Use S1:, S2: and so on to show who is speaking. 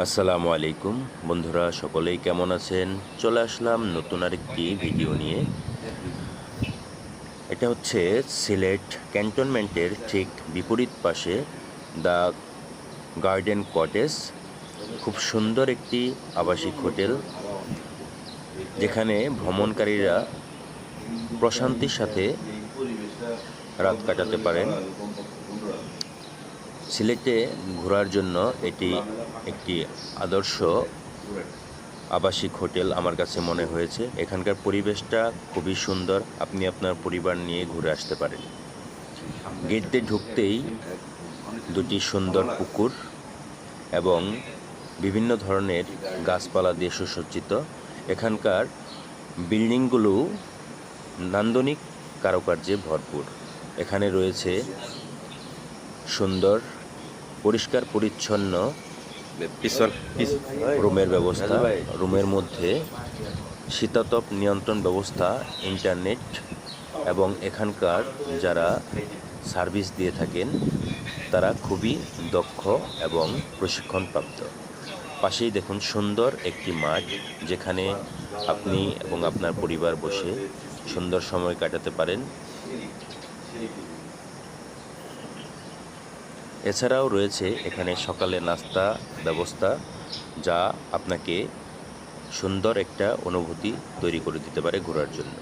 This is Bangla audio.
S1: আসসালামু আলাইকুম বন্ধুরা, সকলেই কেমন আছেন? চলে আসলাম নতুন আরেকটি ভিডিও নিয়ে। এটা হচ্ছে সিলেট ক্যান্টনমেন্টের ঠিক বিপরীত পাশে দ্য গার্ডেন কটেজ। খুব সুন্দর একটি আবাসিক হোটেল, যেখানে ভ্রমণকারীরা প্রশান্তির সাথে রাত কাটাতে পারেন। সিলেটে ঘোরার জন্য এটি একটি আদর্শ আবাসিক হোটেল আমার কাছে মনে হয়েছে। এখানকার পরিবেশটা খুবই সুন্দর, আপনি আপনার পরিবার নিয়ে ঘুরে আসতে পারেন। গেট দিয়ে ঢুকতেই দুটি সুন্দর পুকুর এবং বিভিন্ন ধরনের গাছপালা দিয়ে সুসজ্জিত। এখানকার বিল্ডিংগুলো নান্দনিক কারুকার্যে ভরপুর। এখানে রয়েছে সুন্দর পরিষ্কার পরিচ্ছন্ন রুমের ব্যবস্থা। রুমের মধ্যে শীতাতপ নিয়ন্ত্রণ ব্যবস্থা, ইন্টারনেট এবং এখানকার যারা সার্ভিস দিয়ে থাকেন তারা খুবই দক্ষ এবং প্রশিক্ষণপ্রাপ্ত। পাশেই দেখুন সুন্দর একটি মাঠ, যেখানে আপনি এবং আপনার পরিবার বসে সুন্দর সময় কাটাতে পারেন। এছাড়াও রয়েছে এখানে সকালে নাস্তা ব্যবস্থা, যা আপনাকে সুন্দর একটা অনুভূতি তৈরি করে দিতে পারে ঘোরার জন্য।